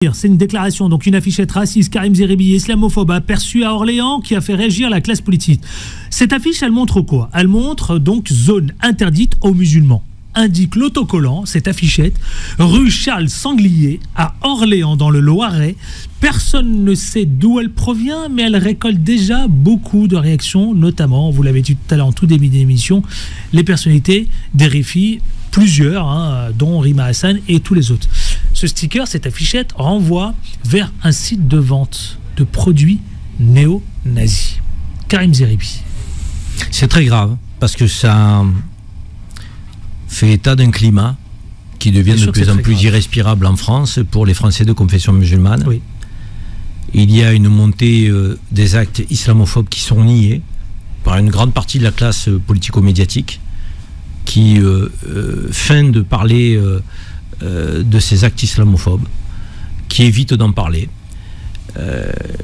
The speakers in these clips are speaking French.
C'est une déclaration, donc une affichette raciste, Karim Zeribi, islamophobe, aperçue à Orléans, qui a fait réagir la classe politique. Cette affiche, elle montre quoi? Elle montre donc zone interdite aux musulmans. Indique l'autocollant, cette affichette, rue Charles Sanglier, à Orléans, dans le Loiret. Personne ne sait d'où elle provient, mais elle récolte déjà beaucoup de réactions, notamment, vous l'avez dit tout à l'heure en tout début d'émission, les personnalités des RFI, plusieurs, dont Rima Hassan et tous les autres. Ce sticker, cette affichette, renvoie vers un site de vente de produits néo-nazis. Karim Zeribi. C'est très grave, parce que ça fait état d'un climat qui devient de plus en plus irrespirable en France pour les Français de confession musulmane. Oui. Il y a une montée des actes islamophobes qui sont niés par une grande partie de la classe politico-médiatique qui feint de parler de ces actes islamophobes, qui évite d'en parler.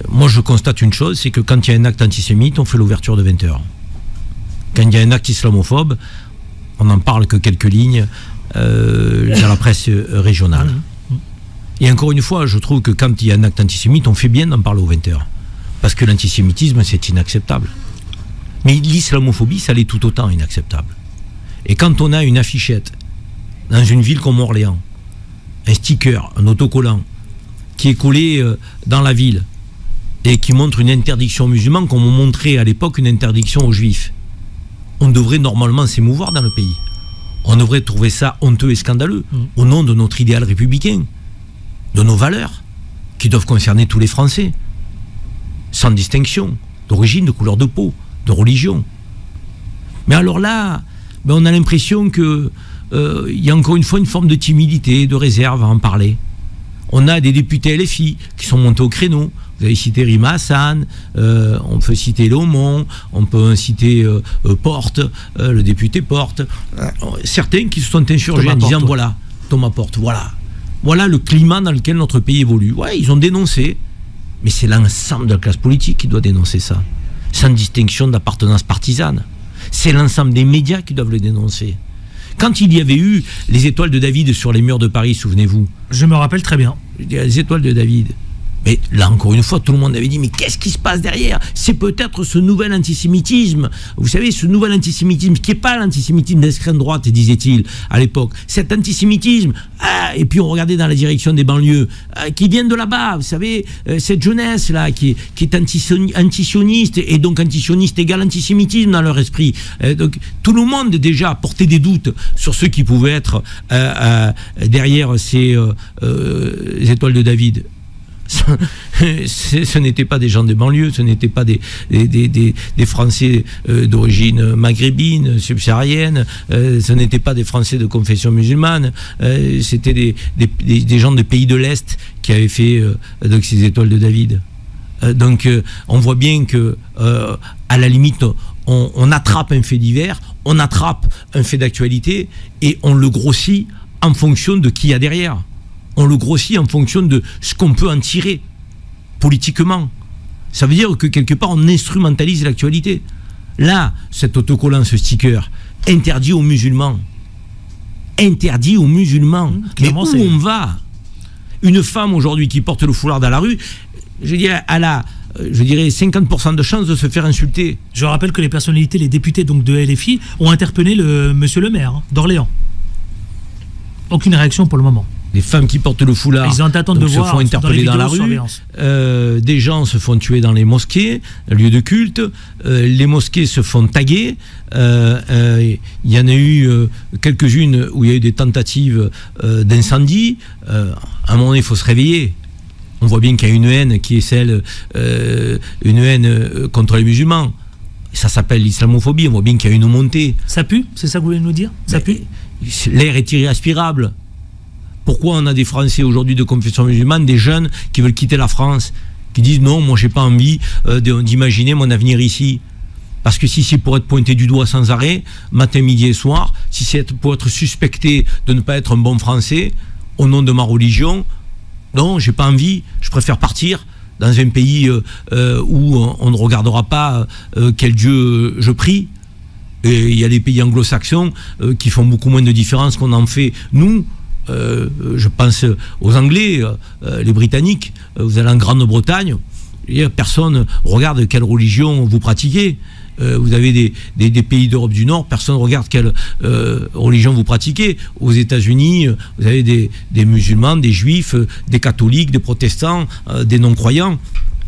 Moi je constate une chose, c'est que quand il y a un acte antisémite, on fait l'ouverture de 20h. Quand il y a un acte islamophobe, on n'en parle que quelques lignes dans la presse régionale. Et encore une fois, je trouve que quand il y a un acte antisémite, on fait bien d'en parler aux 20h. Parce que l'antisémitisme, c'est inacceptable. Mais l'islamophobie, ça l'est tout autant inacceptable. Et quand on a une affichette dans une ville comme Orléans, un sticker, un autocollant, qui est collé dans la ville et qui montre une interdiction aux musulmans, comme on montrait à l'époque une interdiction aux juifs, on devrait normalement s'émouvoir dans le pays. On devrait trouver ça honteux et scandaleux, au nom de notre idéal républicain, de nos valeurs, qui doivent concerner tous les Français, sans distinction d'origine, de couleur de peau, de religion. Mais alors là, on a l'impression que il y a encore une fois une forme de timidité, de réserve à en parler. On a des députés LFI qui sont montés au créneau. Vous avez cité Rima Hassan, on peut citer Léaumont, on peut citer Porte, le député Porte. Certains qui se sont insurgés en disant voilà, Thomas Porte, voilà le climat dans lequel notre pays évolue. Ouais, ils ont dénoncé, mais c'est l'ensemble de la classe politique qui doit dénoncer ça, sans distinction d'appartenance partisane. C'est l'ensemble des médias qui doivent le dénoncer. Quand il y avait eu les étoiles de David sur les murs de Paris, souvenez-vous. Je me rappelle très bien. Les étoiles de David. Mais là, encore une fois, tout le monde avait dit, mais qu'est-ce qui se passe derrière? C'est peut-être ce nouvel antisémitisme. Vous savez, ce nouvel antisémitisme, qui n'est pas l'antisémitisme d'extrême droite, disait-il à l'époque. Cet antisémitisme, et puis on regardait dans la direction des banlieues, qui vient de là-bas, vous savez, cette jeunesse-là, qui est antisioniste, et donc antisioniste égale antisémitisme dans leur esprit. Donc tout le monde déjà portait des doutes sur ceux qui pouvaient être derrière ces étoiles de David. Ce n'étaient pas des gens des banlieues, ce n'étaient pas des Français d'origine maghrébine, subsaharienne, ce n'étaient pas des Français de confession musulmane, c'était des gens des pays de l'Est qui avaient fait donc ces étoiles de David. Donc on voit bien que à la limite on attrape un fait divers, on attrape un fait d'actualité et on le grossit en fonction de qui y a derrière. On le grossit en fonction de ce qu'on peut en tirer politiquement. Ça veut dire que quelque part on instrumentalise l'actualité. Là, cet autocollant, ce sticker, interdit aux musulmans. Interdit aux musulmans. Mais où on va? Une femme aujourd'hui qui porte le foulard dans la rue, je dirais, elle a 50% de chances de se faire insulter. Je rappelle que les personnalités, les députés donc de LFI, ont interpellé monsieur le maire d'Orléans. Aucune réaction pour le moment. Les femmes qui portent le foulard se font interpeller dans la rue, des gens se font tuer dans les mosquées, lieux de culte, les mosquées se font taguer, il y en a eu quelques-unes où il y a eu des tentatives d'incendie. À un moment donné, il faut se réveiller. On voit bien qu'il y a une haine qui est celle, une haine contre les musulmans. Ça s'appelle l'islamophobie, on voit bien qu'il y a une montée. Ça pue? C'est ça que vous voulez nous dire? Ça pue? L'air est irrespirable. Pourquoi on a des Français aujourd'hui de confession musulmane, des jeunes qui veulent quitter la France, qui disent non, moi j'ai pas envie d'imaginer mon avenir ici. Parce que si c'est pour être pointé du doigt sans arrêt, matin, midi et soir, si c'est pour être suspecté de ne pas être un bon Français, au nom de ma religion, non, j'ai pas envie, je préfère partir dans un pays où on ne regardera pas quel Dieu je prie. Et il y a des pays anglo-saxons qui font beaucoup moins de différence qu'on en fait, nous, je pense aux Anglais, les Britanniques, vous allez en Grande-Bretagne, personne regarde quelle religion vous pratiquez. Vous avez des pays d'Europe du Nord, personne ne regarde quelle religion vous pratiquez. Aux États-Unis, vous avez des musulmans, des juifs, des catholiques, des protestants, des non-croyants.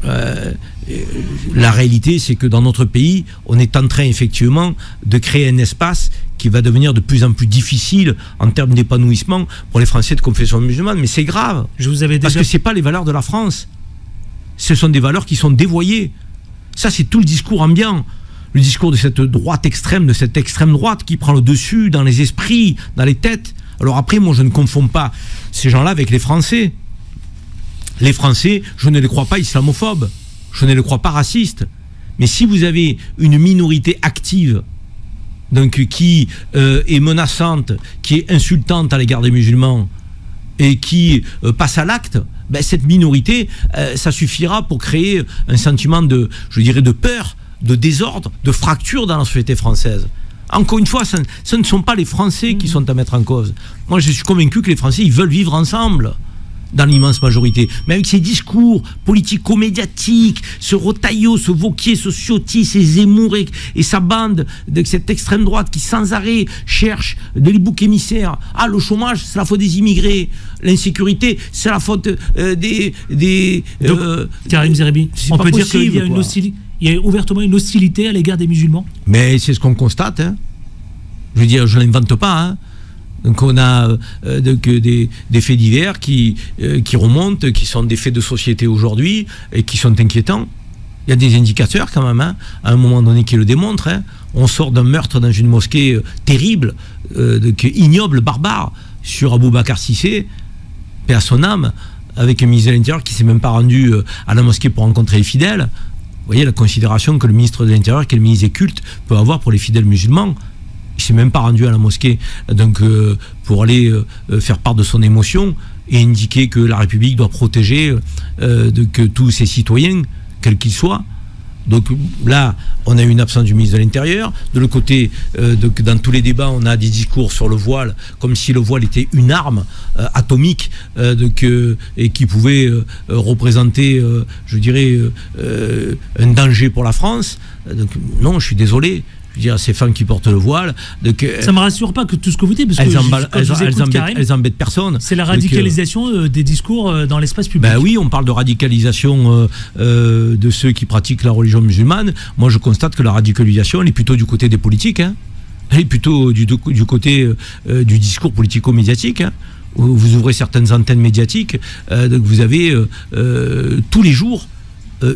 La réalité, c'est que dans notre pays, on est en train effectivement de créer un espace qui va devenir de plus en plus difficile en termes d'épanouissement pour les Français de confession musulmane. Mais c'est grave, parce que c'est pas les valeurs de la France. Ce sont des valeurs qui sont dévoyées. Ça, c'est tout le discours ambiant. Le discours de cette droite extrême, de cette extrême droite qui prend le dessus dans les esprits, dans les têtes. Alors après, moi, je ne confonds pas ces gens-là avec les Français. Les Français, je ne les crois pas islamophobes. Je ne les crois pas racistes. Mais si vous avez une minorité active, donc qui est menaçante, qui est insultante à l'égard des musulmans, et qui passe à l'acte, ben cette minorité, ça suffira pour créer un sentiment de, je dirais, de peur, de désordre, de fracture dans la société française. Encore une fois, ce ne sont pas les Français qui sont à mettre en cause. Moi, je suis convaincu que les Français, ils veulent vivre ensemble, dans l'immense majorité. Mais avec ces discours politico-médiatiques, ce Retailleau, ce Wauquiez, ce Ciotti, ces Zemmour et sa bande de cette extrême droite qui sans arrêt cherche des boucs émissaires. Ah, le chômage, c'est la faute des immigrés. L'insécurité, c'est la faute Donc, Karim Zerébi, on peut dire qu'il y a il y a ouvertement une hostilité à l'égard des musulmans. Mais c'est ce qu'on constate. Hein. Je veux dire, je ne l'invente pas. Hein. Donc on a des faits divers qui remontent, qui sont des faits de société aujourd'hui et qui sont inquiétants. Il y a des indicateurs quand même, hein, à un moment donné qui le démontrent. Hein. On sort d'un meurtre dans une mosquée terrible, ignoble, barbare, sur Aboubacar Cissé, paix à son âme, avec un ministre de l'Intérieur qui ne s'est même pas rendu à la mosquée pour rencontrer les fidèles. Vous voyez la considération que le ministre de l'Intérieur, que le ministre des Cultes peut avoir pour les fidèles musulmans. Il ne s'est même pas rendu à la mosquée donc, pour aller faire part de son émotion et indiquer que la République doit protéger que tous ses citoyens, quels qu'ils soient. Donc là, on a une absence du ministre de l'Intérieur. De l'autre côté, dans tous les débats, on a des discours sur le voile, comme si le voile était une arme atomique et qui pouvait représenter, je dirais, un danger pour la France. Donc, non, je suis désolé. Je veux dire, ces femmes qui portent le voile. Ça ne me rassure pas que tout ce que vous dites, parce que elles embêtent personne. C'est la radicalisation des discours dans l'espace public. Ben oui, on parle de radicalisation de ceux qui pratiquent la religion musulmane. Moi, je constate que la radicalisation, elle est plutôt du côté des politiques. Hein. Elle est plutôt du côté du discours politico-médiatique. Hein. Vous ouvrez certaines antennes médiatiques, donc vous avez tous les jours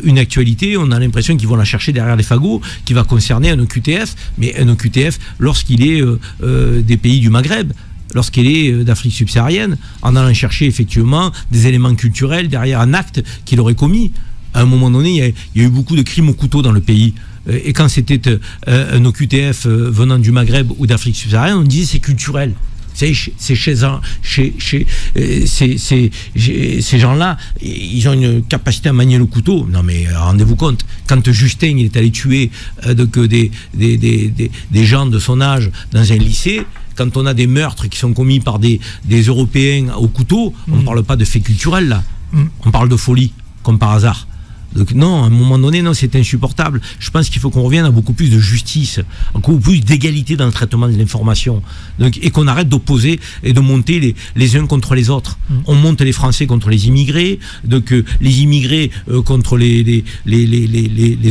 une actualité, on a l'impression qu'ils vont la chercher derrière les fagots, qui va concerner un OQTF, mais un OQTF lorsqu'il est des pays du Maghreb, lorsqu'il est d'Afrique subsaharienne, en allant chercher effectivement des éléments culturels derrière un acte qu'il aurait commis. À un moment donné, il y a eu beaucoup de crimes au couteau dans le pays. Et quand c'était un OQTF venant du Maghreb ou d'Afrique subsaharienne, on disait c'est culturel. Ces gens-là, ils ont une capacité à manier le couteau. Non mais rendez-vous compte, quand Justin il est allé tuer des gens de son âge dans un lycée, quand on a des meurtres qui sont commis par des Européens au couteau, on ne parle pas de faits culturels là, on parle de folie, comme par hasard. Donc non, à un moment donné, non, c'est insupportable. Je pense qu'il faut qu'on revienne à beaucoup plus de justice, à beaucoup plus d'égalité dans le traitement de l'information. Donc, et qu'on arrête d'opposer et de monter les uns contre les autres. On monte les Français contre les immigrés, donc les immigrés contre les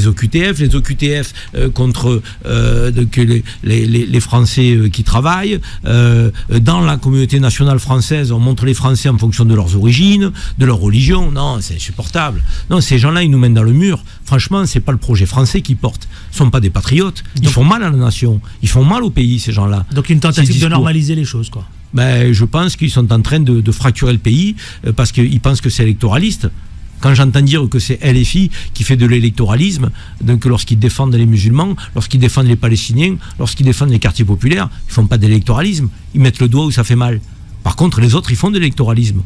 OQTF, les OQTF contre donc, les Français qui travaillent. Dans la communauté nationale française, on montre les Français en fonction de leurs origines, de leur religion. Non, c'est insupportable. Non, ces gens-là, ils nous mènent dans le mur. Franchement, c'est pas le projet français qu'ils portent. Ils sont pas des patriotes. Ils font mal à la nation. Ils font mal au pays, ces gens-là. Donc une tentative de normaliser les choses, quoi. Ben, je pense qu'ils sont en train de fracturer le pays parce qu'ils pensent que c'est électoraliste. Quand j'entends dire que c'est LFI qui fait de l'électoralisme, donc lorsqu'ils défendent les musulmans, lorsqu'ils défendent les Palestiniens, lorsqu'ils défendent les quartiers populaires, ils font pas d'électoralisme. Ils mettent le doigt où ça fait mal. Par contre, les autres, ils font de l'électoralisme.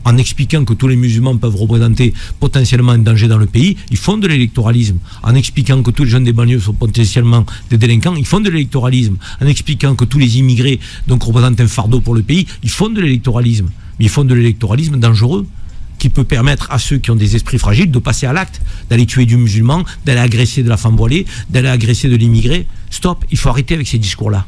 en expliquant que tous les musulmans peuvent représenter potentiellement un danger dans le pays, ils font de l'électoralisme. En expliquant que tous les jeunes des banlieues sont potentiellement des délinquants, ils font de l'électoralisme. En expliquant que tous les immigrés donc représentent un fardeau pour le pays, ils font de l'électoralisme. Mais ils font de l'électoralisme dangereux, qui peut permettre à ceux qui ont des esprits fragiles de passer à l'acte, d'aller tuer du musulman, d'aller agresser de la femme voilée, d'aller agresser de l'immigré. Stop, il faut arrêter avec ces discours-là.